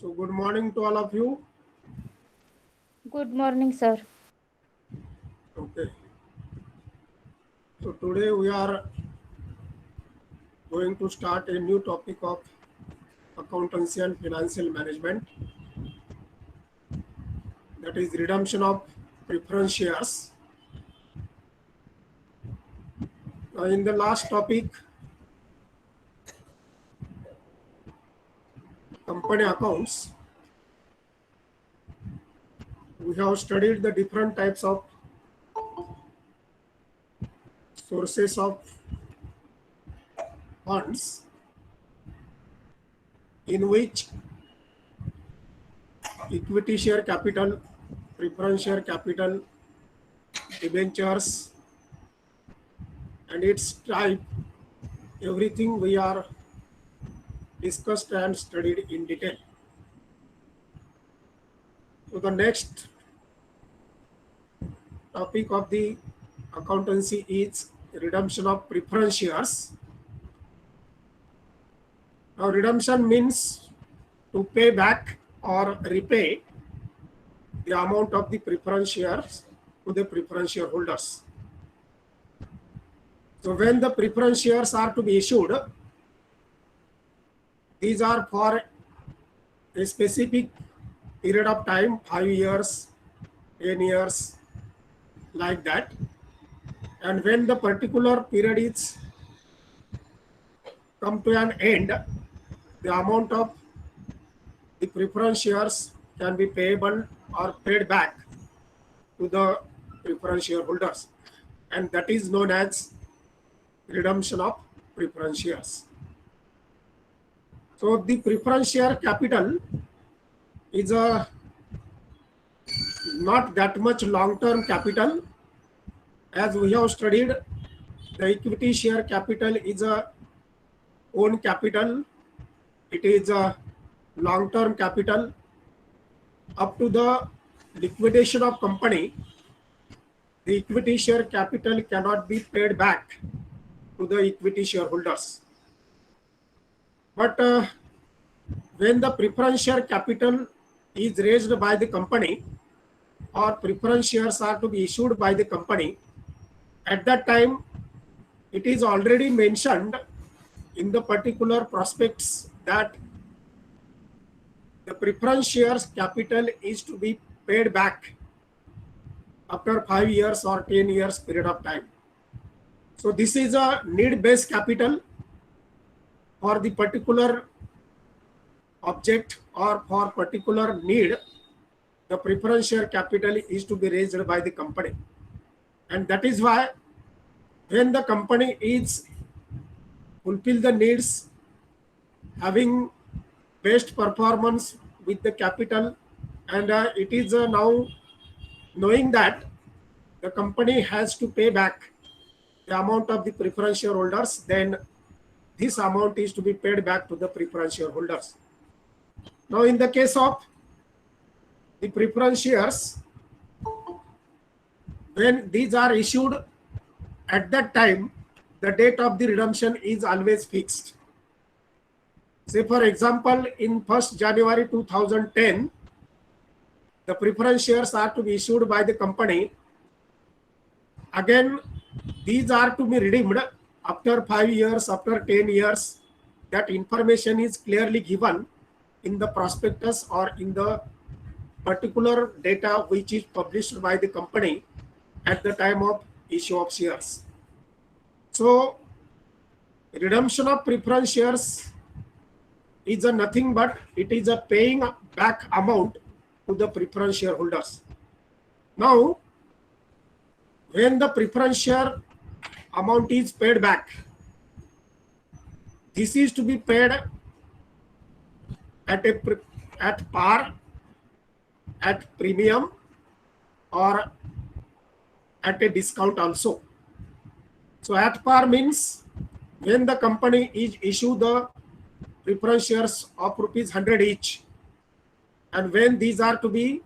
So good morning to all of you. Good morning, sir. Okay. So today we are going to start a new topic of accountancy and financial management, that is redemption of preference shares. In the last topic, company accounts, we have studied the different types of sources of funds in which equity share capital, preference share capital, debentures, and its type, everything we are discussed and studied in detail. So the next topic of the accountancy is redemption of preference shares. Now redemption means to pay back or repay the amount of the preference shares to the preference shareholders. So when the preference shares are to be issued, these are for a specific period of time, 5 years, 10 years, like that. And when the particular period is come to an end, the amount of the preference shares can be payable or paid back to the preference shareholders, and that is known as redemption of preference shares. So the preference share capital is a not that much long-term capital. As we have studied, the equity share capital is a own capital. It is a long-term capital. Up to the liquidation of company, the equity share capital cannot be paid back to the equity shareholders. But when the preference share capital is raised by the company or preference shares are to be issued by the company, at that time it is already mentioned in the particular prospects that the preference shares capital is to be paid back after 5 years or 10 years period of time. So this is a need-based capital for the particular object or for particular need. The preference share capital is to be raised by the company, and that is why when the company is fulfill the needs, having best performance with the capital, and it is now knowing that the company has to pay back the amount of the preference shareholders, then this amount is to be paid back to the preference shareholders. Now in the case of the preference shares, when these are issued, at that time the date of the redemption is always fixed. Say for example, in 1st January 2010, the preference shares are to be issued by the company. Again, these are to be redeemed after 5 years, after 10 years. That information is clearly given in the prospectus or in the particular data which is published by the company at the time of issue of shares. So redemption of preference shares is a nothing but it is a paying back amount to the preference shareholders. Now when the preference share amount is paid back, this is to be paid at par, at premium, or at a discount also. So at par means when the company is issue the preference shares of rupees 100 each, and when these are to be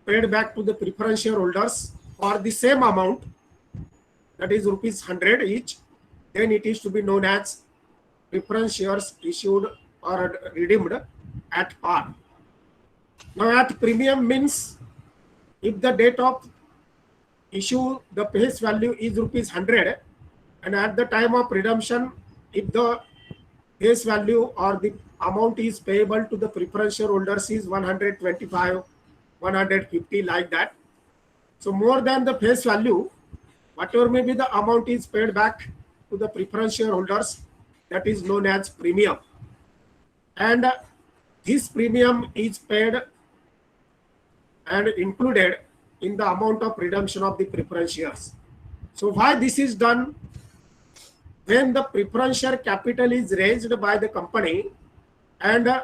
paid back to the preference shareholders for the same amount, that is rupees 100 each, then it is to be known as preference shares issued or redeemed at par. Now at premium means if the date of issue the face value is rupees 100 and at the time of redemption if the face value or the amount is payable to the preference shareholders is 125, 150 like that. So more than the face value, whatever may be the amount is paid back to the preference shareholders, that is known as premium. And this premium is paid and included in the amount of redemption of the preference shares. So why this is done? When the preference share capital is raised by the company and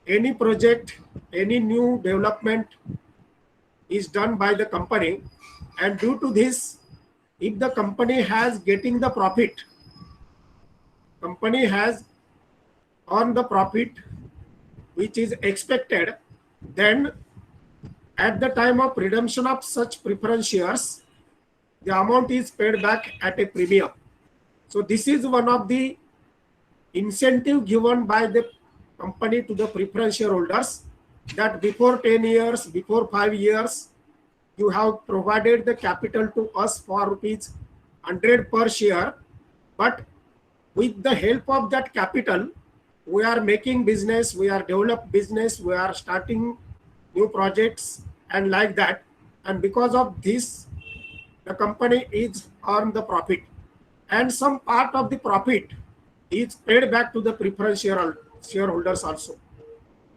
any project, any new development is done by the company, and due to this, if the company has getting the profit, company has earned the profit which is expected, then at the time of redemption of such preference shares, the amount is paid back at a premium. So this is one of the incentive given by the company to the preference shareholders, that before 10 years, before 5 years, you have provided the capital to us for rupees 100 per share, but with the help of that capital, we are making business, we are develop business, we are starting new projects and like that. And because of this, the company is earn the profit. And some part of the profit is paid back to the preference shareholders also.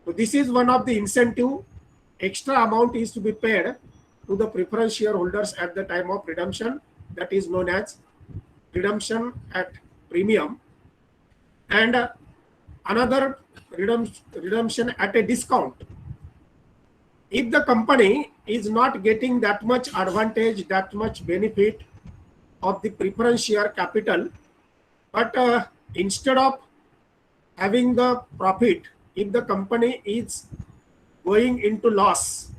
So this is one of the incentive. Extra amount is to be paid to the preference shareholders at the time of redemption. That is known as redemption at premium. And another redemption at a discount. If the company is not getting that much advantage, that much benefit of the preference share capital, but instead of having the profit, if the company is going into loss,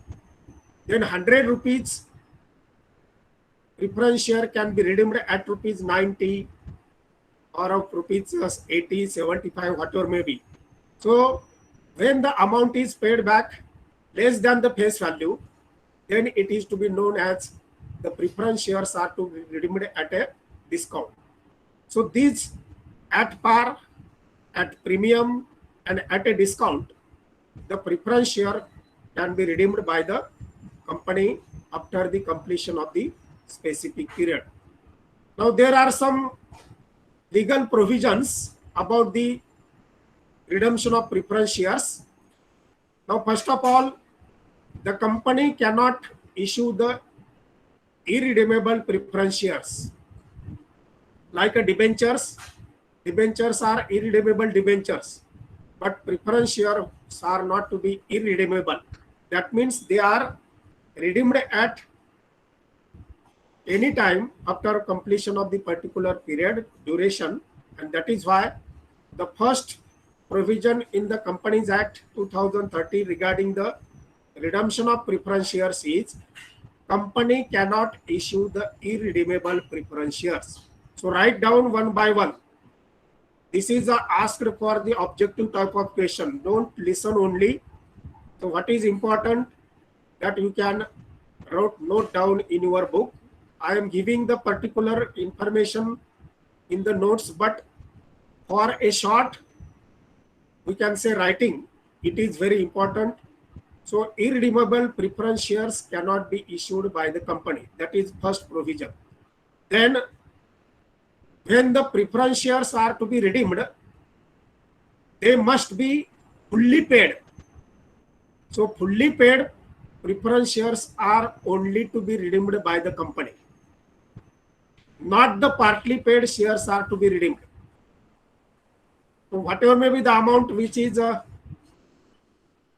then 100 rupees preference share can be redeemed at rupees 90 or of rupees 80, 75, whatever may be. So when the amount is paid back less than the face value, then it is to be known as the preference shares are to be redeemed at a discount. So these at par, at premium, and at a discount, the preference share can be redeemed by the company after the completion of the specific period. Now there are some legal provisions about the redemption of preference shares. Now first of all, the company cannot issue the irredeemable preference shares like a debentures. Debentures are irredeemable debentures, but preference shares are not to be irredeemable. That means they are redeemed at any time after completion of the particular period duration, and that is why the first provision in the Companies Act 2030 regarding the redemption of preference shares is company cannot issue the irredeemable preference shares. So write down one by one. This is asked for the objective type of question. Don't listen only. So what is important that you can note down in your book. I am giving the particular information in the notes, but for a short, we can say writing, it is very important. So irredeemable preference shares cannot be issued by the company. That is first provision. Then when the preference shares are to be redeemed, they must be fully paid. So fully paid preference shares are only to be redeemed by the company. Not the partly paid shares are to be redeemed. So whatever may be the amount which is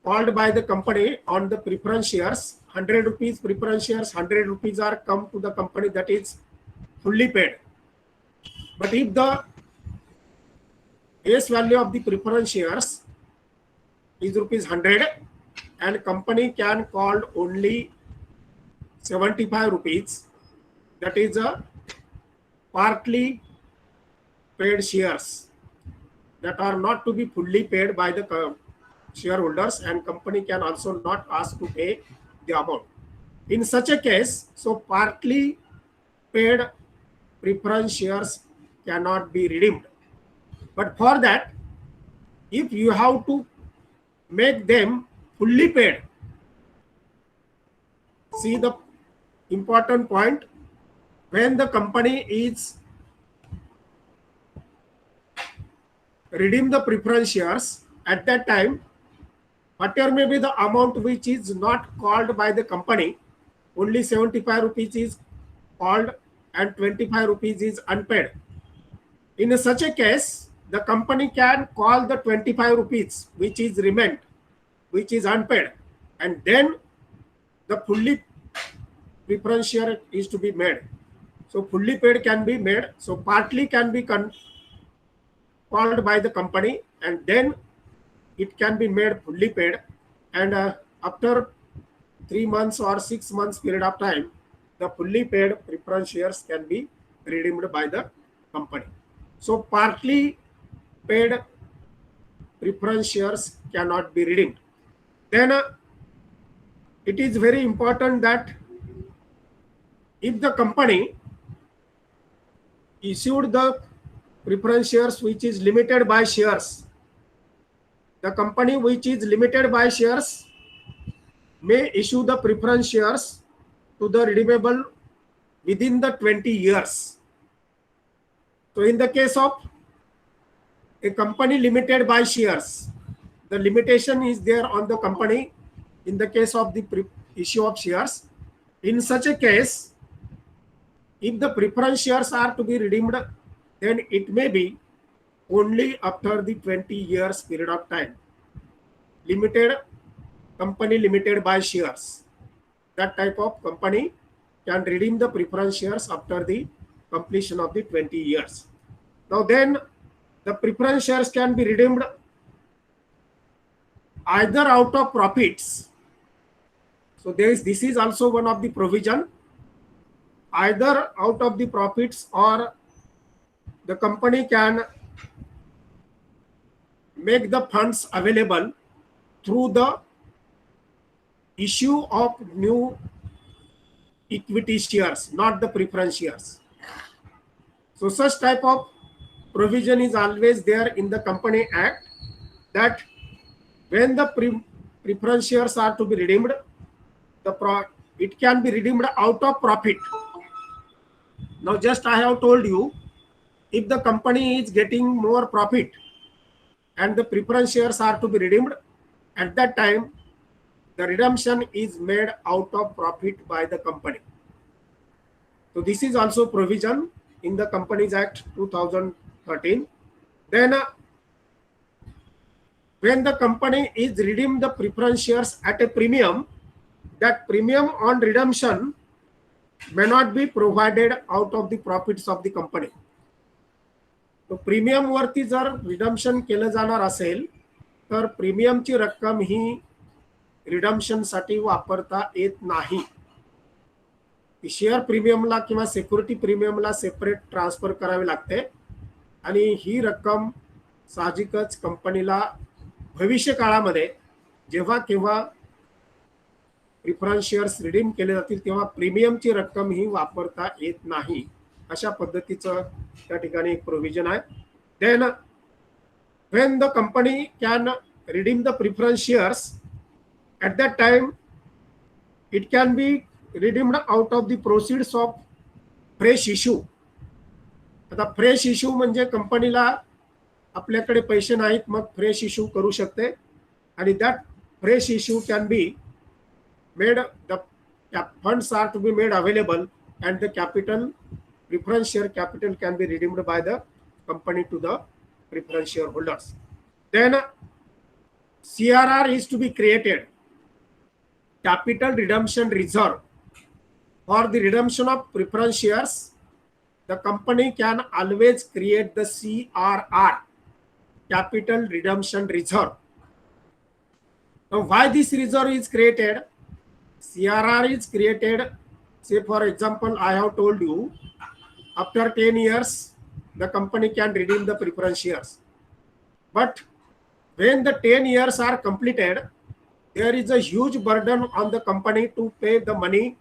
called by the company on the preference shares, 100 rupees preference shares, 100 rupees are come to the company, that is fully paid. But if the face value of the preference shares is rupees 100 and company can call only 75 rupees, that is a partly paid shares that are not to be fully paid by the shareholders, and company can also not ask to pay the amount. In such a case, so partly paid preference shares cannot be redeemed. But for that, if you have to make them fully paid, see the important point, when the company is redeem the preference shares, at that time whatever may be the amount which is not called by the company, only 75 rupees is called and 25 rupees is unpaid. In such a case, the company can call the 25 rupees which is remained, which is unpaid, and then the fully preference share is to be made. So fully paid can be made, so partly can be called by the company, and then it can be made fully paid, and after 3 months or 6 months period of time, the fully paid preference shares can be redeemed by the company. So partly paid preference shares cannot be redeemed. Then it is very important that if the company issued the preference shares which is limited by shares, the company which is limited by shares may issue the preference shares to the redeemable within the 20 years. So in the case of a company limited by shares, the limitation is there on the company in the case of the issue of shares. In such a case, if the preference shares are to be redeemed, then it may be only after the 20 years period of time. Limited company limited by shares, that type of company can redeem the preference shares after the completion of the 20 years. Now then, the preference shares can be redeemed either out of profits. So this is also one of the provision, either out of the profits, or the company can make the funds available through the issue of new equity shares, not the preference shares. So such type of provision is always there in the Company Act, that when the preference shares are to be redeemed, it can be redeemed out of profit. Now just I have told you, if the company is getting more profit and the preference shares are to be redeemed, at that time the redemption is made out of profit by the company. So this is also provision in the Companies Act 2013. Then when the company is redeemed the preference shares at a premium, that premium on redemption may not be provided out of the profits of the company. तो premium वरती जर redemption केलं जाणार असेल तर प्रीमियमची रक्कम ही redemption साठी वापरता येत नाही. शेअर प्रीमियमला किंवा सिक्युरिटी प्रीमियमला सेपरेट ट्रान्सफर करावी लागते, आणि ही रक्कम साहजिकच कंपनीला भविष्य काळामध्ये जेव्हा केव्हा प्रिफरन्स शेअर्स रिडीम केले जातील तेव्हा प्रीमियमची रक्कम ही वापरता येत नाही. अशा पद्धतीचं त्या ठिकाणी एक प्रोव्हिजन आहे. Then when the company can redeem the preference shares, at that time it can be redeemed out of the proceeds of fresh issue. आता फ्रेश इश्यू म्हणजे कंपनीला आपल्याकडे पैसे नाहीत मग फ्रेश इश्यू करू शकते, आणि that fresh issue can be made, the funds are to be made available and the capital, preference share capital can be redeemed by the company to the preference shareholders. Then CRR is to be created, capital redemption reserve. For the redemption of preference shares, the company can always create the CRR, capital redemption reserve. Now why this reserve is created? CRR is created, say for example I have told you, after 10 years the company can redeem the preference shares, but when the 10 years are completed, there is a huge burden on the company to pay the money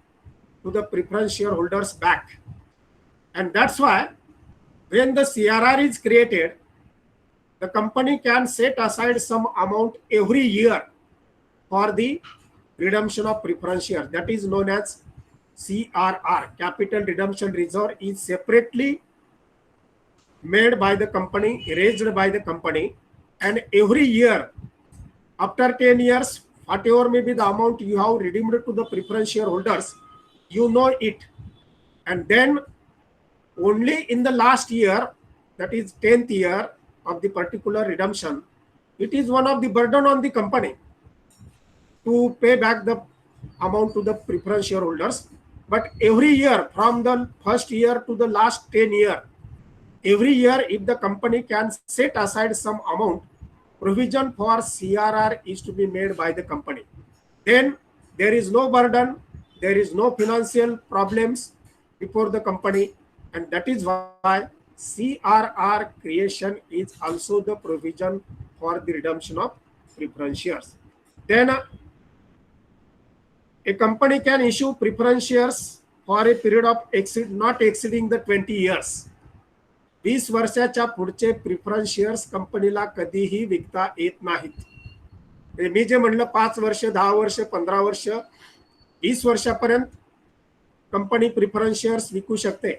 to the preference shareholders back. And that's why when the CRR is created, the company can set aside some amount every year for the redemption of preference shares. That is known as CRR. Capital Redemption Reserve is separately made by the company, raised by the company, and every year after 10 years, whatever may be the amount you have redeemed to the preference shareholders, you know it. And then only in the last year, that is 10th year of the particular redemption, it is one of the burden on the company to pay back the amount to the preference shareholders. But every year from the first year to the last 10 year, every year if the company can set aside some amount, provision for CRR is to be made by the company. Then there is no burden, there is no financial problems before the company, and that is why CRR creation is also the provision for the redemption of preference shares. Then a company can issue preference shares for a period of not exceeding the 20 years. 20 वर्षाच्या पुढचे preference shares कंपनीला कधीही विकता येत नाहीत. मी जे म्हणलं 5 वर्ष, 10 वर्ष, 15 वर्ष, 20 वर्षापर्यंत कंपनी प्रिफरन्स शेअर्स विकू शकते.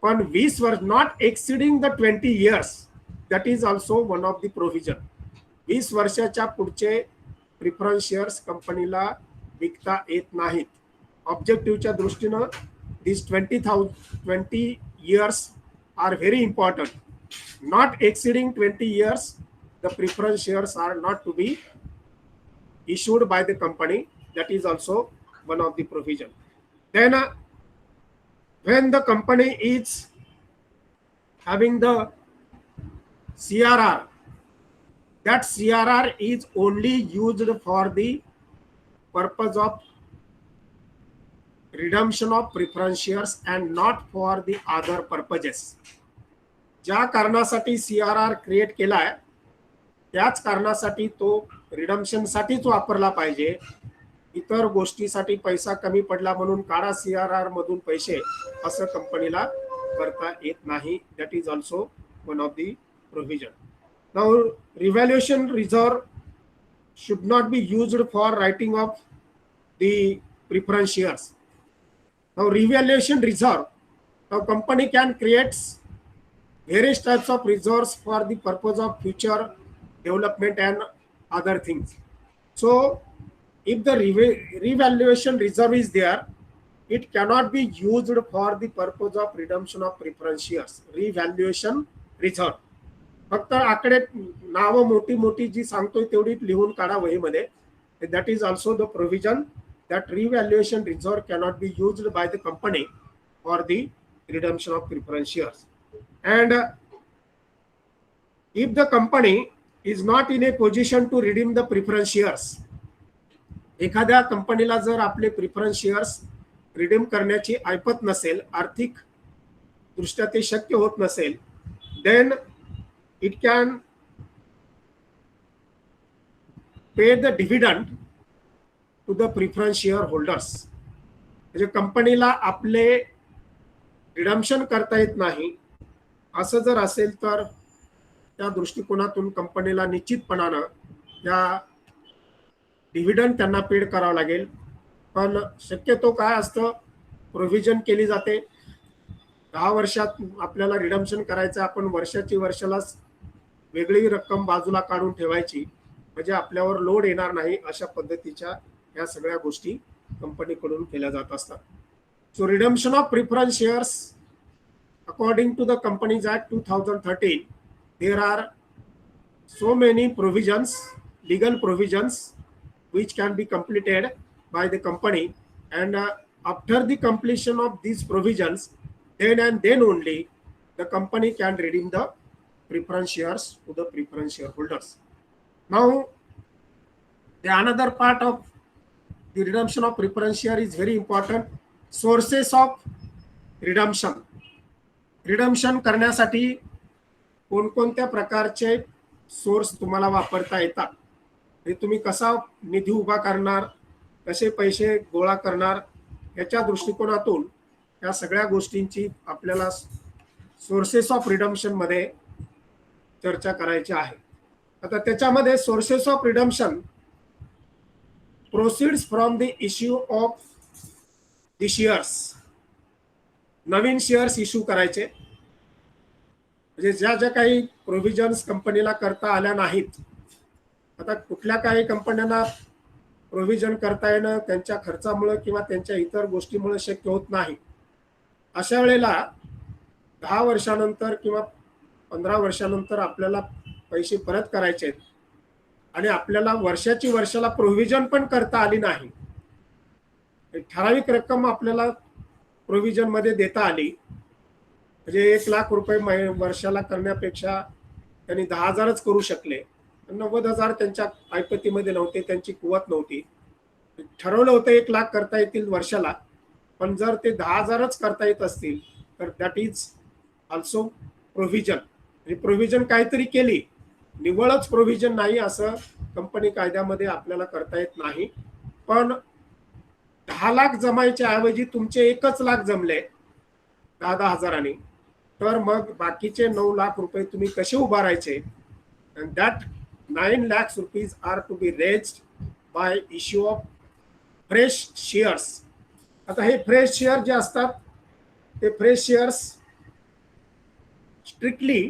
पण 20 वर्ष not exceeding the 20 years, that is also one of the provision. 20 वर्षाच्या पुढचे प्रिफरन्स शेअर्स कंपनीला विकता येत नाहीत. ऑब्जेक्टिव्हच्या दृष्टीनं this 20 years are very important. Not exceeding 20 years, the preference shares are not to be issued by the company. That is also one of the provision. Then when the company is having the CRR, that CRR is only used for the purpose of redemption of preference shares and not for the other purposes. ज्या कारणासाठी CRR create केलाय त्याच कारणासाठी तो redemption साठीच वापरला पाहिजे. इतर गोष्टीसाठी पैसा कमी पडला म्हणून काढा CRR मधून पैसे, असं कंपनीला करता येत नाही. That is also one of the provision. Now revaluation reserve should not be used for writing of the preference shares. Now revaluation reserve, now company can create various types of reserves for the purpose of future development and other things. So if the revaluation reserve is there, it cannot be used for the purpose of redemption of preference shares. Revaluation reserve, फक्त आकडे नाव मोठी मोठी जी सांगतोय तेवढी लिहून काढा वहीमध्ये. That is also the provision that revaluation reserve cannot be used by the company for the redemption of preference shares. And if the company is not in a position to redeem the preference shares, एखाद्या कंपनीला जर आपले preference shares redeem करण्याची ऐपत नसेल, आर्थिक दृष्ट्या ते शक्य होत नसेल, then it can pay the dividend to the preference shareholders. म्हणजे कंपनीला आपले रिडम्पशन करता येत नाही असं जर असेल तर त्या दृष्टिकोनातून कंपनीला निश्चितपणानं त्या डिव्हिडंड त्यांना पेड करावं लागेल. पण शक्यतो काय असतं, प्रोव्हिजन केली जाते 10 वर्षात आपल्याला रिडम्पशन करायचं, आपण वर्षाला वेगळी रक्कम बाजूला काढून ठेवायची म्हणजे आपल्यावर लोड येणार नाही. अशा पद्धतीच्या या सगळ्या गोष्टी कंपनीकडून केल्या जात असतात. So redemption of preference shares according to the companies act 2013, there are so many provisions, legal provisions which can be completed by the company, and after the completion of these provisions, then and then only the company can redeem the preference shares to the preference shareholders. Now the another part of the redemption of preference share is very important. Sources of redemption. Redemption करण्यासाठी कोणकोणत्या प्रकारचे source तुम्हाला वापरता येतात. हे तुम्ही कसा निधी उभा करणार, कसे पैसे गोळा करणार, याच्या दृष्टिकोनातून या सगळ्या गोष्टींची आपल्याला सोर्सेस ऑफ रिडम्पशन मध्ये चर्चा करायची आहे. आता त्याच्यामध्ये sources of redemption proceeds from the issue of the shares. Naveen shares issue करायचे, म्हणजे ज्या ज्या काही प्रोव्हिजन्स कंपनीला करता आल्या नाहीत. आता कुठल्या काही कंपन्यांना प्रोव्हिजन करता येणं त्यांच्या खर्चामुळे किंवा त्यांच्या इतर गोष्टीमुळे शक्य होत नाही. अशा वेळेला 10 वर्षानंतर किंवा 15 वर्षानंतर आपल्याला पैसे परत करायचे आहेत आणि आपल्याला वर्षाला प्रोव्हिजन पण करता आली नाही. ठराविक रक्कम आपल्याला प्रोव्हिजन मध्ये देता आली, म्हणजे 1 लाख रुपये वर्षाला करण्यापेक्षा त्यांनी 10,000च करू शकले. 90,000 त्यांच्या ऐपतीमध्ये नव्हते, त्यांची कुवत नव्हती. ठरवलं होतं 1 लाख करता येतील वर्षाला, पण जर ते 10,000च करता येत असतील तर दॅट इज ऑल्सो प्रोव्हिजन. म्हणजे प्रोव्हिजन काहीतरी केली, निव्वळच प्रोव्हिजन नाही असं कंपनी कायद्यामध्ये आपल्याला करता येत नाही. पण 10 लाख जमायच्या ऐवजी तुमचे 1 लाख जमले 10,000 हजारांनी, तर मग बाकीचे 9 लाख रुपये तुम्ही कसे उभारायचे. And that 9 lakhs rupees are to be raised by issue of fresh shares. आता हे फ्रेश शेअर जे असतात ते फ्रेश शेअर्स स्ट्रिक्टली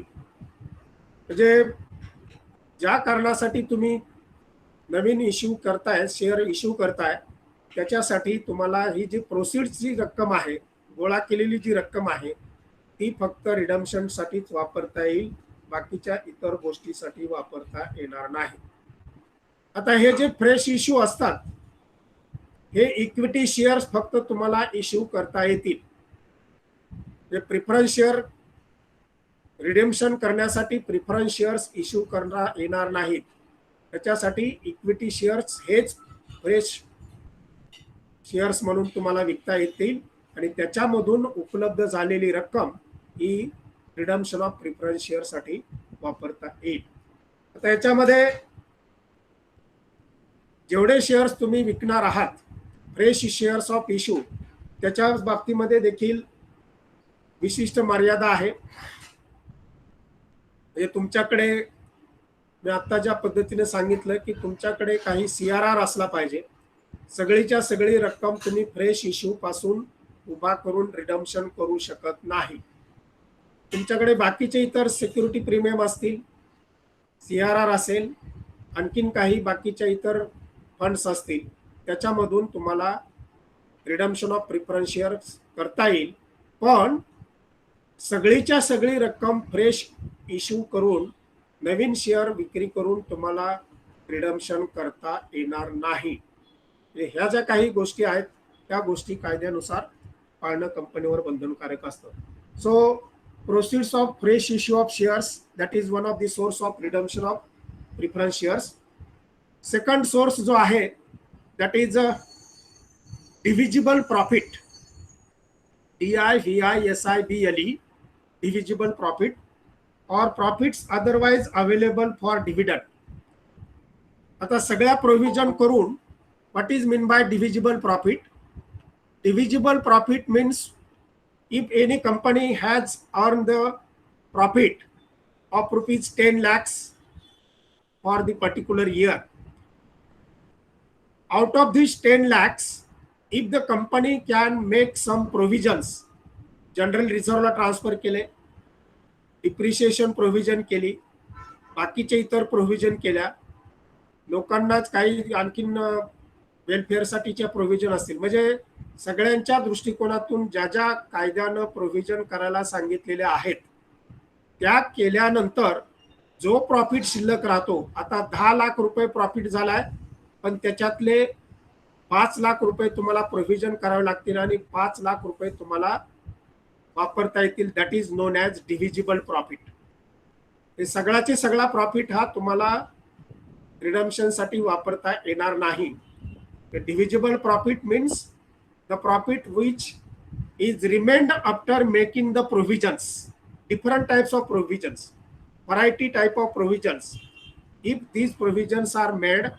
म्हणजे ज्या कारणासाठी तुम्ही नवीन इश्यू करताय, शेअर इश्यू करताय, त्याच्यासाठी तुम्हाला ही जी प्रोसीड्सची रक्कम आहे, गोळा केलेली जी रक्कम आहे, ती फक्त रिडम्पशनसाठीच वापरता येईल, बाकीच्या इतर गोष्टीसाठी वापरता येणार नाही. आता हे जे फ्रेश इश्यू असतात हे इक्विटी शेअर्स फक्त तुम्हाला इश्यू करता येतील. जे प्रिफरन्स शेअर रिडेम्पशन करण्यासाठी प्रिफरन्स शेअर्स इश्यू करता येणार नाहीत. त्याच्यासाठी इक्विटी शेअर्स हेच फ्रेश शेअर्स म्हणून तुम्हाला विकता येतील आणि त्याच्यामधून उपलब्ध झालेली रक्कम ही रिडम्पशन ऑफ प्रिफरन्स शेअर साठी वापरता येईल. आता याच्यामध्ये जेवढे शेअर्स तुम्ही विकणार आहात फ्रेश शेअर्स ऑफ इश्यू, त्याच्या बाबतीमध्ये देखील विशिष्ट मर्यादा आहे. म्हणजे तुमच्याकडे मी आता ज्या पद्धतीने सांगितलं की तुमच्याकडे काही CRR असला पाहिजे. सगळीच्या सगळी रक्कम तुम्ही फ्रेश इश्यू पासून उभा करून रिडम्पशन करू शकत नाही. तुमच्याकडे बाकीचे इतर सिक्युरिटी प्रीमियम असतील, CRR असेल, आणखीन काही बाकीच्या इतर फंड्स असतील, त्याच्यामधून तुम्हाला रिडम्पशन ऑफ प्रिफरन्स शेअर्स करता येईल. पण सगळीच्या सगळी रक्कम फ्रेश इश्यू करून नवीन शेअर विक्री करून तुम्हाला रिडम्पशन करता येणार नाही. ह्या ज्या काही गोष्टी आहेत त्या गोष्टी कायद्यानुसार पाळणं कंपनीवर बंधनकारक असतं. सो proceeds of fresh issue of shares, that is one of the source of redemption of preference shares. Second source जो आहे that is a divisible profit, DIVISIBLE, divisible profit or profits otherwise available for dividend. आता सगळ्या provision करून what is mean by divisible profit? Divisible profit means if any company has earned the profit of rupees 10 lakhs for the particular year, out of these 10 lakhs, if the company can make some provisions, general reserve La transfer केले, depreciation provision केली, बाकीचे इतर provision केल्या, लोकांनाच काही आणखीन welfare साठीच्या provision असतील, म्हणजे सगळ्यांच्या दृष्टिकोनातून ज्या ज्या कायद्यानं प्रोव्हिजन करायला सांगितलेले आहेत त्या केल्यानंतर जो प्रॉफिट शिल्लक राहतो, आता 10 लाख रुपये प्रॉफिट झालाय, पण त्याच्यातले 5 लाख रुपये तुम्हाला प्रोव्हिजन करावे लागतील आणि 5 लाख रुपये तुम्हाला वापरता येतील. That is known as divisible profit. हे सगळ्याचे सगळा प्रॉफिट हा तुम्हाला रिडम्पशन साठी वापरता येणार नाही. Divisible profit means the profit which is remained after making the provisions. Different types of provisions, variety type of provisions. If these provisions are made,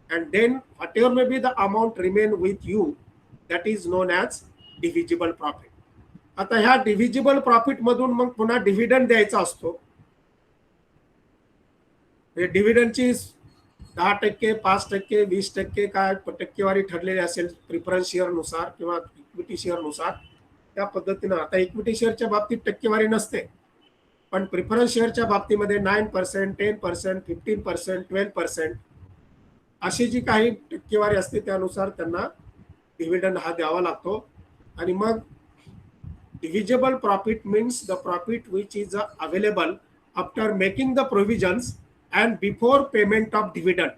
and then whatever may be the amount remain with you, that is known as divisible profit. आता ह्या divisible profit मधून मग पुन्हा dividend द्यायचा असतो. डिव्हिडंडची 10%, 5%, 20% काय टक्केवारी ठरलेली असेल प्रिफरन्स शेअर नुसार किंवा इक्विटी शेअर नुसार, त्या पद्धतीनं. आता इक्विटी शेअरच्या बाबतीत टक्केवारी नसते, पण प्रिफरन्स शेअरच्या बाबतीमध्ये 9%, 10%, 15%, 12% अशी जी काही टक्केवारी असते त्यानुसार त्यांना डिव्हिडंड हा द्यावा लागतो. आणि मग divisible profit means the profit which is available after making the provisions and before payment of dividend.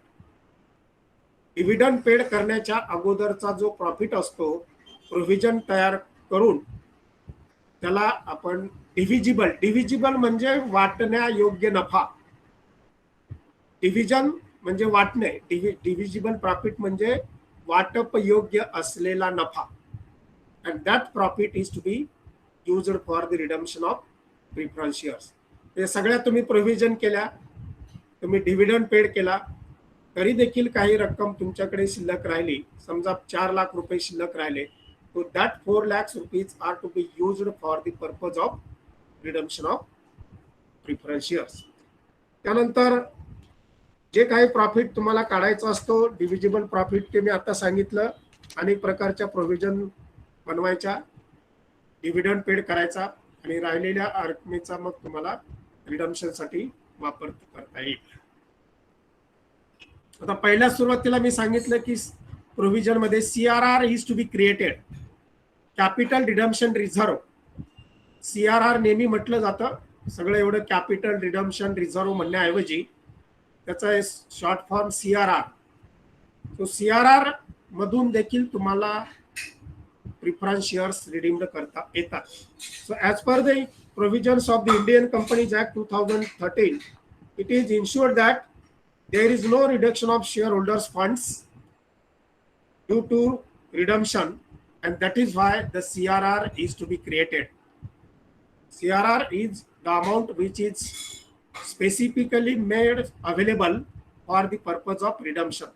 Dividend paid करण्याच्या अगोदरचा जो प्रॉफिट असतो, प्रोव्हिजन तयार करून, त्याला आपण डिव्हिजिबल म्हणजे वाटण्यायोग्य नफा. डिव्हिजन म्हणजे वाटणे, डिव्हिजिबल प्रॉफिट म्हणजे वाटप योग्य असलेला नफा. and that profit is to be used for the redemption of preference shares. हे सगळ्या तुम्ही प्रोव्हिजन केल्या, तुम्ही डिव्हिडंड पेड केला, तरी देखील काही रक्कम तुमच्याकडे शिल्लक राहिली, समजा 4 लाख रुपये शिल्लक राहिले, तो that 4 lakhs rupees are to be used for the purpose of redemption of preference shares. त्यानंतर जे काही प्रॉफिट तुम्हाला काढायचा असतो, डिव्हिजिबल प्रॉफिट, ते मी आता सांगितलं. अनेक प्रकारच्या प्रोव्हिजन बनवायच्या, डिव्हिडंड पेड करायचा आणि राहिलेल्या रकमेचा मग तुम्हाला रिडम्पशन साठी वापर करता येईल. आता पहिल्या सुरुवातीला मी सांगितलं की प्रोव्हिजन मध्ये CRR is to be created, capital redemption reserve. CRR नेहमी म्हटलं जातं, सगळं एवढं कॅपिटल रिडम्पशन रिझर्व म्हणण्याऐवजी त्याचा शॉर्ट फॉर्म CRR. तो CRR मधून देखील तुम्हाला प्रिफरन्स शेअर्स रिडीम्ड करता येतात. So as per the provisions of the Indian companies act 2013, it is insured that there is no reduction of shareholders funds due to redemption, and that is why the CRR is to be created. CRR is the amount which is specifically made available for the purpose of redemption.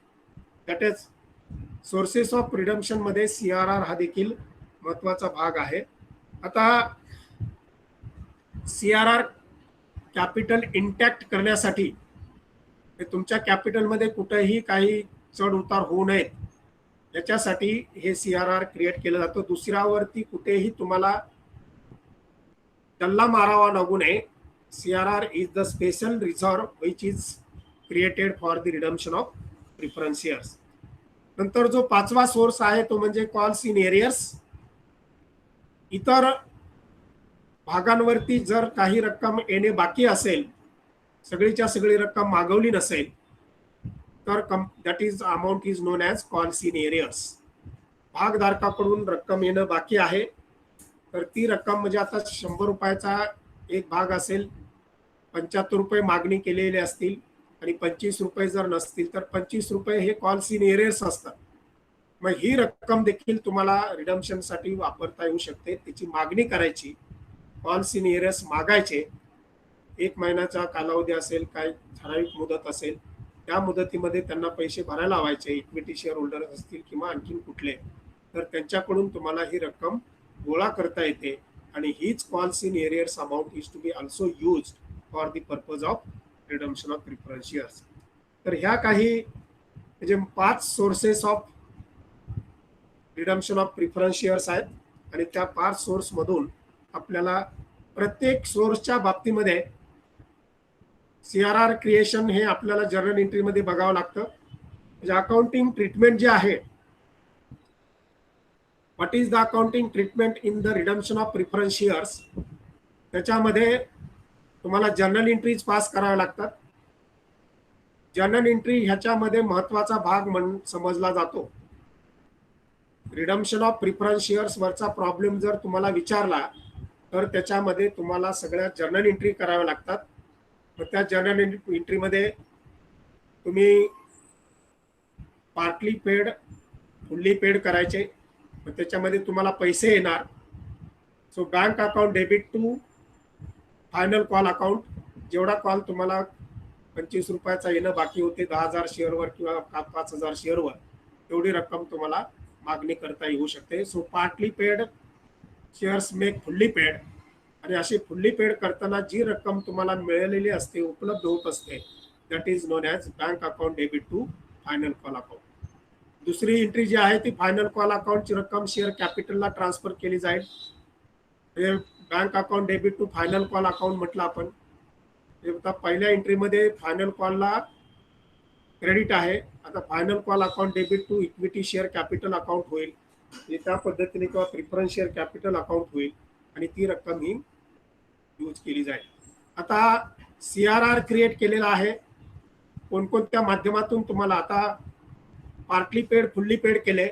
That is sources of redemption मध्ये CRR हा देखील महत्वाचा भाग आहे. आता CRR capital intact करण्यासाठी, तुमच्या capital मध्ये कुठेही काही चढ उतार होऊ नयेत याच्यासाठी हे CRR क्रिएट केलं जातं. दुसऱ्यावरती कुठेही तुम्हाला डल्ला मारावा लागू नये. CRR is the special reserve which is created for the redemption of preference shares. नंतर जो 5वा सोर्स आहे तो म्हणजे कॉल्स इन एरियर्स. इतर भागांवरती जर काही रक्कम येणे बाकी असेल, सगळीच्या सगळी रक्कम मागवली नसेल, तर that is amount is known as calls in arrears. भागधारकाकडून रक्कम येणं बाकी आहे, तर ती रक्कम म्हणजे आता 100 रुपयाचा एक भाग असेल, 75 रुपये मागणी केलेले असतील आणि 25 रुपये जर नसतील तर 25 रुपये हे कॉल्स इन एरियर्स असतात. मग ही रक्कम देखील तुम्हाला रिडम्पशनसाठी वापरता येऊ शकते. त्याची मागणी करायची, कॉल्स इन एरियर्स मागायचे. 1 महिन्याचा कालावधी असेल, काय ठराविक मुदत असेल, त्या मुदतीमध्ये त्यांना पैसे भरायला लावायचे. इक्विटी शेअर होल्डर असतील किंवा आणखीन कुठले, तर त्यांच्याकडून तुम्हाला ही रक्कम गोळा करता येते. आणि हीच calls in arrears amount is to be also use for the purpose of redemption of preference shares. तर ह्या काही म्हणजे 5 sources of redemption of preference shares आहेत. आणि त्या 5 सोर्स मधून आपल्याला प्रत्येक सोर्सच्या बाबतीमध्ये CRR क्रिएशन हे आपल्याला जर्नल एंट्रीमध्ये बघावं लागतं. म्हणजे अकाउंटिंग ट्रीटमेंट जे आहे, what is the accounting treatment in the redemption of preference shares, त्याच्यामध्ये तुम्हाला जर्नल एंट्रीज पास कराव्या लागतात. जर्नल एंट्री ह्याच्यामध्ये महत्वाचा भाग म्हणून समजला जातो. रिडम्पशन ऑफ प्रिफरन्स शेअर्स वरचा प्रॉब्लेम जर तुम्हाला विचारला तर त्याच्यामध्ये तुम्हाला सगळ्या जर्नल एंट्री कराव्या लागतात. मग त्या जर्नल एंट्रीमध्ये तुम्ही पार्टली पेड, फुल्ली पेड करायचे. मग त्याच्यामध्ये तुम्हाला पैसे येणार. So bank account debit to final call account, जेवढा कॉल तुम्हाला ₹25 येणं बाकी होते 10,000 शेअरवर किंवा 5,000 शेअरवर, एवढी रक्कम तुम्हाला मागणी करता येऊ शकते. So partly paid shares make fully paid, आणि अशी फुल्ली पेड करताना जी रक्कम तुम्हाला मिळालेली असते, उपलब्ध होत असते, that is known as bank account debit to final call account. दुसरी एंट्री जी आहे ती फायनल कॉल अकाउंटची रक्कम शेअर कॅपिटलला ट्रान्सफर केली जाईल. हे bank account debit to final call account म्हटलं आपण. आता पहिल्या एंट्रीमध्ये फायनल कॉलला क्रेडिट आहे, आता final call account debit to equity share capital account होईल, त्या पद्धतीने किंवा प्रिफरन्स शेअर कॅपिटल अकाउंट होईल आणि ती रक्कम ही यूज केली जाईल. आता CRR क्रिएट केलेला आहे. कोणकोणत्या माध्यमातून तुम्हाला आता पार्टली पेड फुल्ली पेड केले,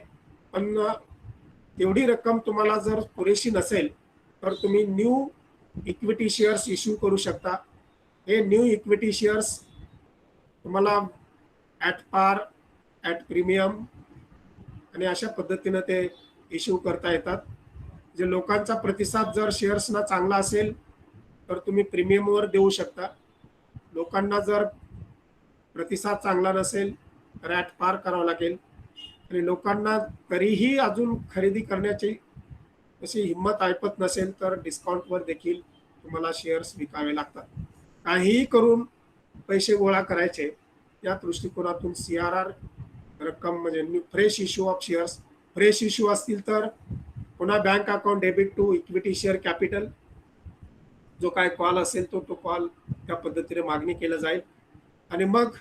पण तेवढी रक्कम तुम्हाला जर पुरेशी नसेल तर तुम्ही न्यू इक्विटी शेअर्स इश्यू करू शकता. हे न्यू इक्विटी शेअर्स तुम्हाला ॲट पार, ॲट प्रीमियम आणि अशा पद्धतीनं ते इश्यू करता येतात. जे लोकांचा प्रतिसाद जर शेअर्सना चांगला असेल तर तुम्ही प्रीमियमवर देऊ शकता. लोकांना जर प्रतिसाद चांगला नसेल तर ॲट पार करावं लागेल, आणि लोकांना तरीही अजून खरेदी करण्याची अशी हिंमत ऐपत नसेल तर डिस्काउंटवर देखील तुम्हाला शेअर्स विकावे लागतात. काहीही करून पैसे गोळा करायचे या दृष्टिकोनातून CRR रक्कम म्हणजे fresh issue of shares, fresh issue असतील तर पुन्हा bank account debit to equity share capital, जो काय कॉल असेल तो कॉल त्या पद्धतीने मागणी केलं जाईल. आणि मग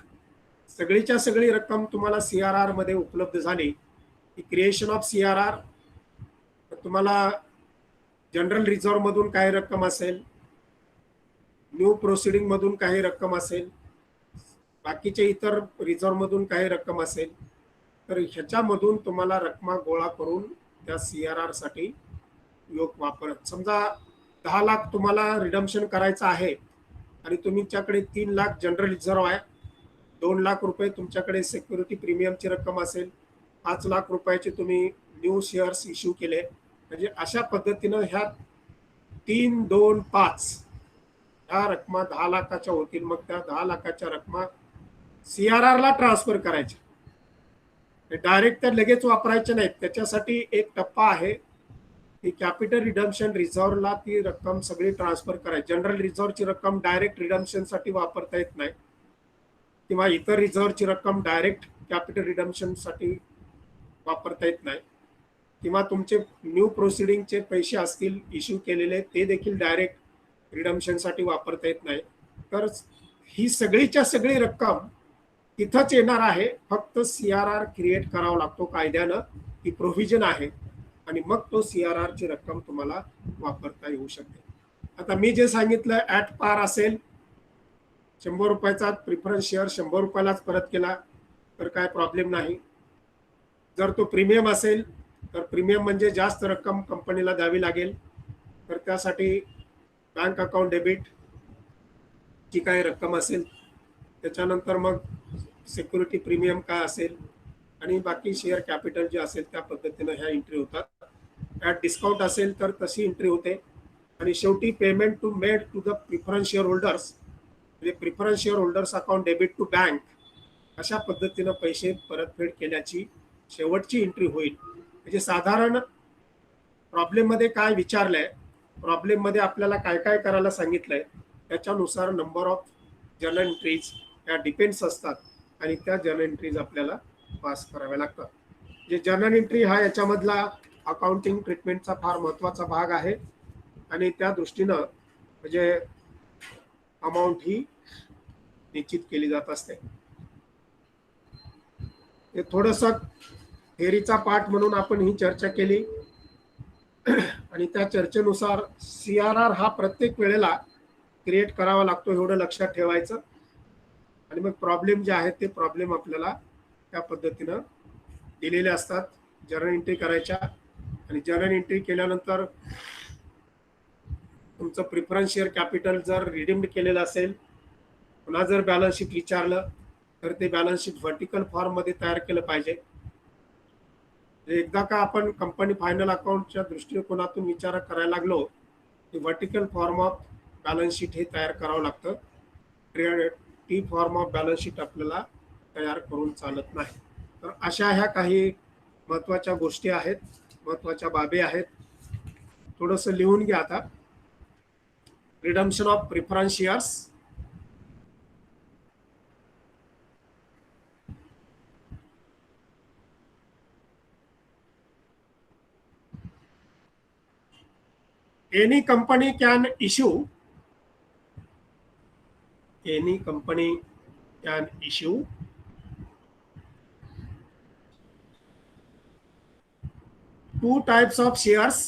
सगळीच्या सगळी रक्कम तुम्हाला CRR मध्ये उपलब्ध झाली की क्रिएशन ऑफ CRR तुम्हाला जनरल रिझर्व्ह मधून काही रक्कम असेल, न्यू प्रोसिडिंग मधून काही रक्कम असेल, बाकीचे इतर रिझर्व्ह मधून काही रक्कम असेल, तर ह्याच्यामधून तुम्हाला रक्कम गोळा करून त्या CRR साठी वापर. समजा 10 लाख तुम्हाला रिडम्पशन करायचं आहे आणि तुमच्याकडे 3 लाख जनरल रिझर्व्ह आहे, 2 लाख रुपये तुमच्याकडे सिक्युरिटी प्रीमियमची रक्कम असेल, 5 लाख रुपयाचे तुम्ही न्यू शेअर्स इश्यू केले, म्हणजे अशा पद्धतीनं ह्या 3, 2, 5 ह्या रक्कमा 10 लाखाच्या होतील. मग त्या 10 लाखाच्या रक्कमा CRR ला ट्रान्सफर करायच्या, डायरेक्ट त्या लगेच वापरायचे नाहीत. त्याच्यासाठी एक टप्पा आहे की कॅपिटल रिडम्पशन रिझर्व्हला ती रक्कम सगळी ट्रान्सफर करायची. जनरल रिझर्व्हची रक्कम डायरेक्ट रिडम्पशनसाठी वापरता येत नाही, किंवा इतर रिझर्व्हची रक्कम डायरेक्ट कॅपिटल रिडम्पशनसाठी वापरता येत नाही, किंवा तुमचे न्यू प्रोसिडिंगचे पैसे असतील इश्यू केलेले ते देखील डायरेक्ट रिडम्पशनसाठी वापरता येत नाही. तर ही सगळीच्या सगळी रक्कम तिथंच येणार आहे, फक्त CRR क्रिएट करावा लागतो कायद्यानं, ही प्रोव्हिजन आहे, आणि मग तो CRR ची रक्कम तुम्हाला वापरता येऊ शकते. आता मी जे सांगितलं ॲट पार असेल, 100 रुपयाचा प्रिफरन्स शेअर 100 रुपयालाच परत केला तर काय प्रॉब्लेम नाही. जर तो प्रीमियम असेल तर प्रीमियम म्हणजे जास्त रक्कम कंपनीला द्यावी लागेल, तर त्यासाठी बँक अकाउंट डेबिट ची काय रक्कम असेल, त्याच्यानंतर मग सिक्युरिटी प्रीमियम काय असेल, आणि बाकी शेअर कॅपिटल जे असेल त्या पद्धतीनं ह्या एंट्री होतात. ॲट डिस्काउंट असेल तर तशी एंट्री होते. आणि शेवटी payment to made to the preference share holders, म्हणजे preference share holders account debit to bank, अशा पद्धतीनं पैसे परतफेड केल्याची शेवटची एंट्री होईल. म्हणजे साधारण प्रॉब्लेममध्ये काय विचारलंय, प्रॉब्लेममध्ये आपल्याला काय काय करायला सांगितलंय, त्याच्यानुसार नंबर ऑफ जर्नल एंट्रीज या डिपेंड्स असतात, आणि त्या जर्नल एंट्रीज आपल्याला पास कराव्या लागतात. जे जर्नल एंट्री हा याच्यामधला अकाउंटिंग ट्रीटमेंटचा फार महत्त्वाचा भाग आहे, आणि त्या दृष्टीनं म्हणजे अमाऊंट ही निश्चित केली जात असते. हे थोडंसं थेअरीचा पार्ट म्हणून आपण ही चर्चा केली, आणि त्या चर्चेनुसार CRR हा प्रत्येक वेळेला क्रिएट करावा लागतो, एवढं लक्षात ठेवायचं. आणि मग प्रॉब्लेम जे आहेत ते प्रॉब्लेम आपल्याला त्या पद्धतीनं दिलेले असतात, जर्नल एंट्री करायच्या. आणि जर्नल एंट्री केल्यानंतर तुमचं प्रिफरन्स शेअर कॅपिटल जर रिडीम्ड केलेलं असेल, पुन्हा जर बॅलन्स शीट विचारलं तर ते बॅलन्स शीट व्हर्टिकल फॉर्ममध्ये तयार केलं पाहिजे. एकदा का आपण कंपनी फायनल अकाउंटच्या दृष्टिकोनातून विचार करायला लागलो की vertical form of balance sheet हे तयार करावं लागतं. T form of balance sheet आपल्याला तयार करून चालत नाही. तर अशा ह्या काही महत्वाच्या गोष्टी आहेत, महत्वाच्या बाबी आहेत. थोडंसं लिहून घ्या आता. Redemption of preference shares, any company can issue two types of shares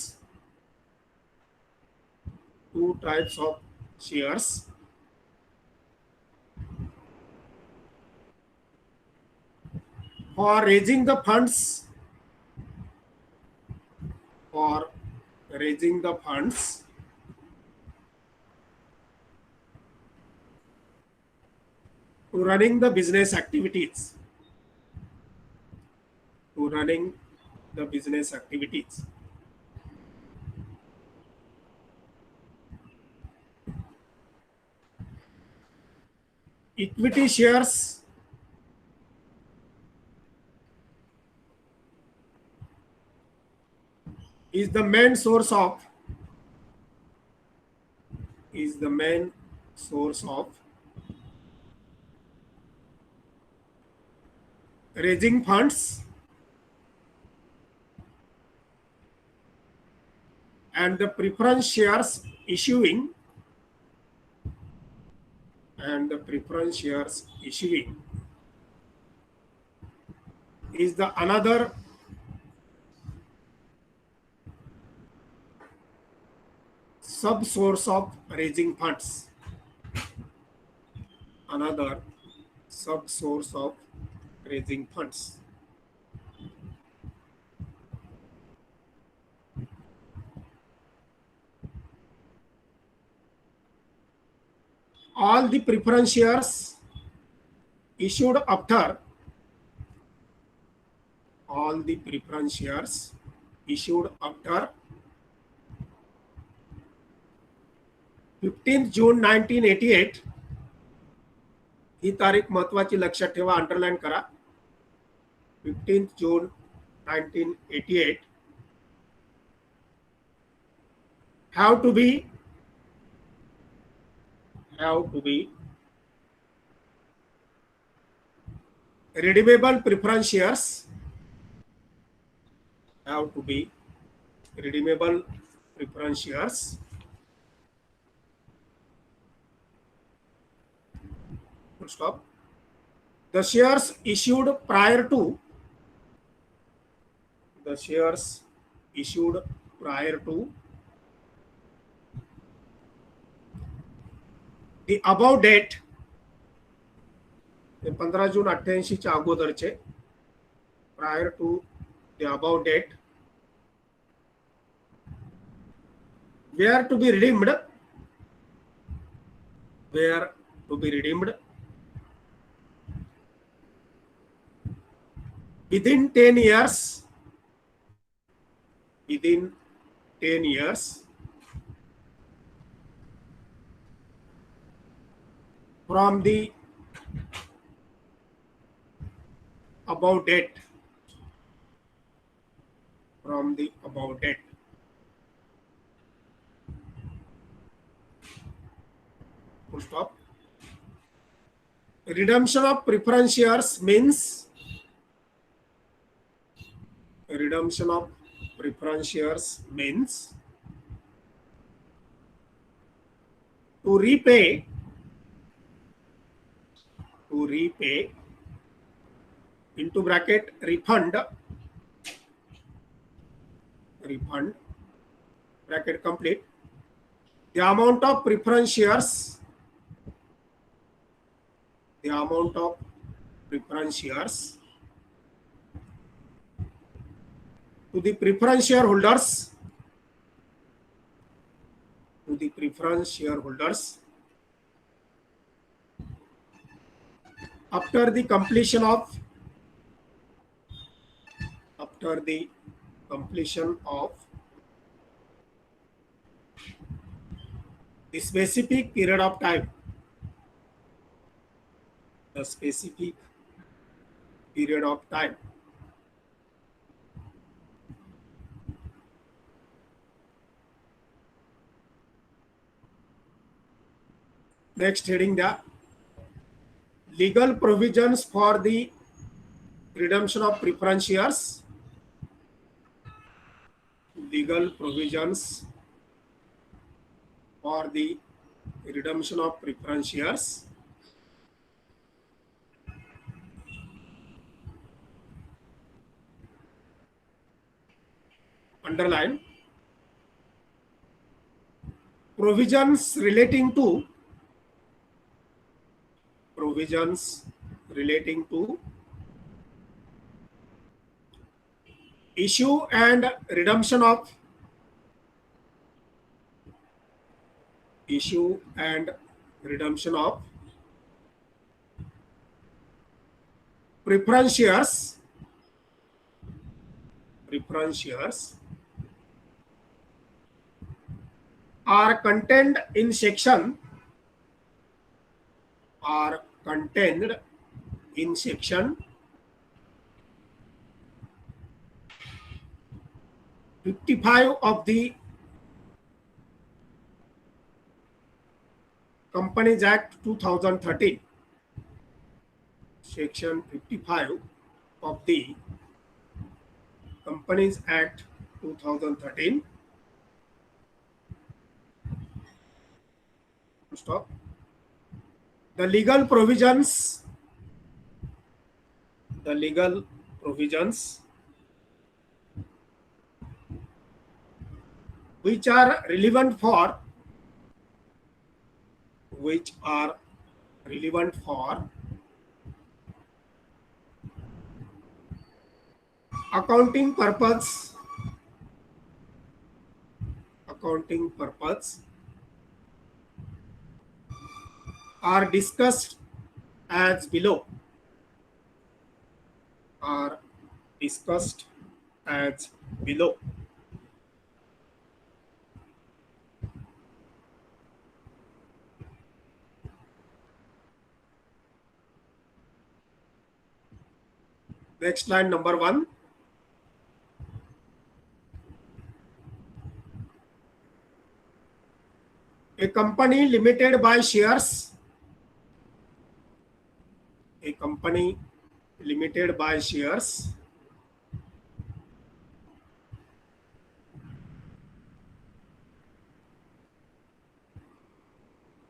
for raising the funds to running the business activities. Equity shares is the main source of raising funds, and the preference shares issuing is the another sub source of raising funds. All the preference shares issued after 15th June 1988, ही तारीख महत्वाची, लक्षात ठेवा, underline करा. 15th June 1988 have to be redeemable preference shares, full stop. The shares issued prior to the above date, 15 जून 88 च्या अगोदरचे, prior to the above date, were to be redeemed within 10 years from the above date. Full stop. Redemption of preference shares means to repay into bracket refund bracket complete the amount of preference shares to the preference shareholders after the completion of the specific period of time. the specific period of time. Next heading, the legal provisions for the redemption of preference shares. Legal provisions for the redemption of preference shares. Underline provisions relating to issue and redemption of preference shares are contained in section 55 of the Companies Act 2013. Section 55 of the Companies Act 2013. Stop. The legal provisions which are relevant for accounting purpose are discussed as below. Next line, number 1. A company limited by shares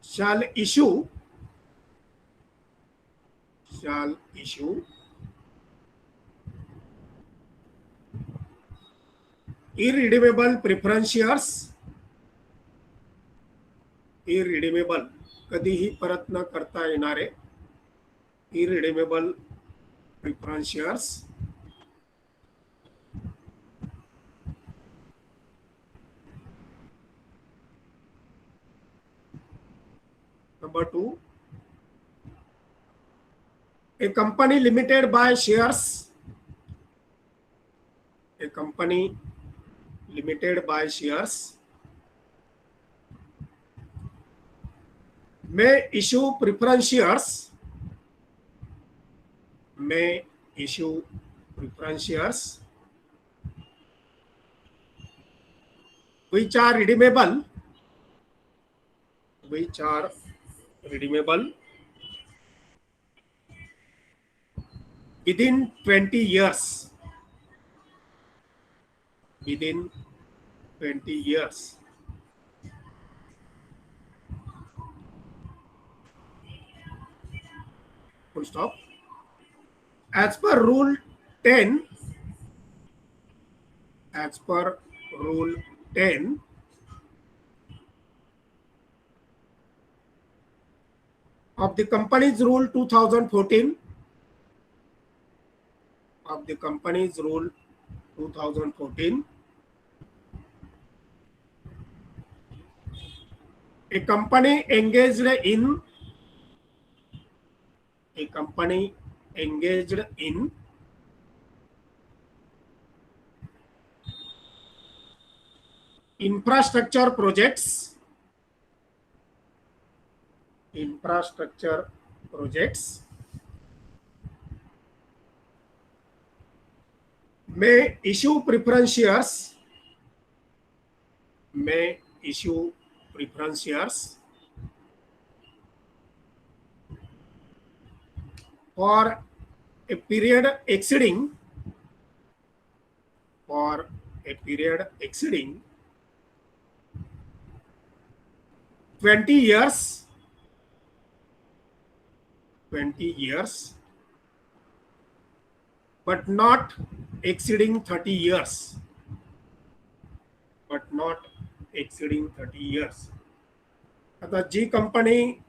shall issue irredeemable preference shares. irredeemable कधीही परत न करता येणारे irredeemable preference shares Number 2, a company limited by shares may issue preference shares which are redeemable within 20 years. Full stop. As per Rule 10, of the Companies Rule 2014, a company engaged in infrastructure projects may issue preference shares, may issue preference shares for a period exceeding 20 years, 20 years, but not exceeding 30 years, but not exceeding 30 years. आता जी company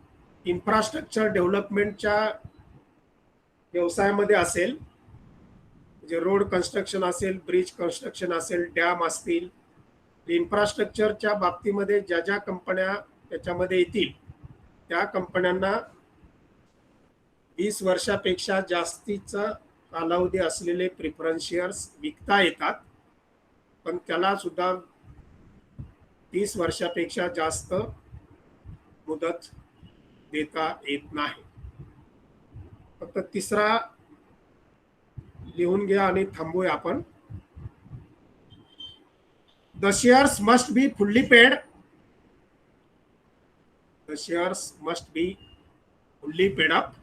infrastructure डेव्हलपमेंटच्या व्यवसायामध्ये असेल, म्हणजे road construction असेल, bridge construction असेल, dam असतील, इन्फ्रास्ट्रक्चरच्या बाबतीमध्ये ज्या ज्या कंपन्या त्याच्यामध्ये येतील त्या कंपन्यांना 20 वर्षापेक्षा जास्तीचा कालावधी असलेले प्रिफरन्स शेअर्स विकता येतात, पण त्याला सुद्धा 30 वर्षापेक्षा जास्त मुदत देता येत नाही. फक्त तिसरा लिहून घ्या आणि थांबूया आपण. The shares must be fully paid. The shares must be fully paid up.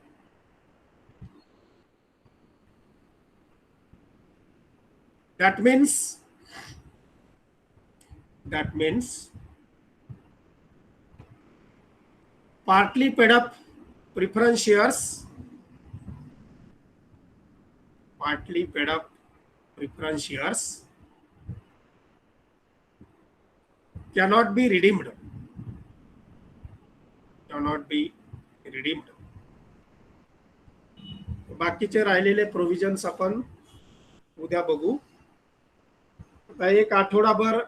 That means partly paid up preference shares, partly paid up preference shares cannot be redeemed, cannot be redeemed. बाकीचे राहिलेले provisions आपण उद्या बघू. आता एक आठवडाभर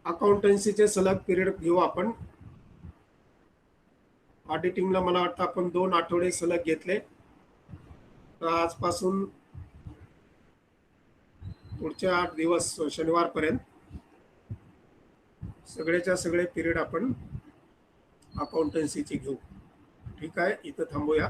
अकाउंटन्सीचे सलग period घेऊ आपण. ऑडिटिंगला मला वाटतं आपण 2 आठवडे सलग घेतले. तर आजपासून पुढचे 8 दिवस शनिवारपर्यंत सगळेच्या सगळे पिरियड आपण अकाउंटन्सीचे घेऊ. ठीक आहे, इथं थांबूया.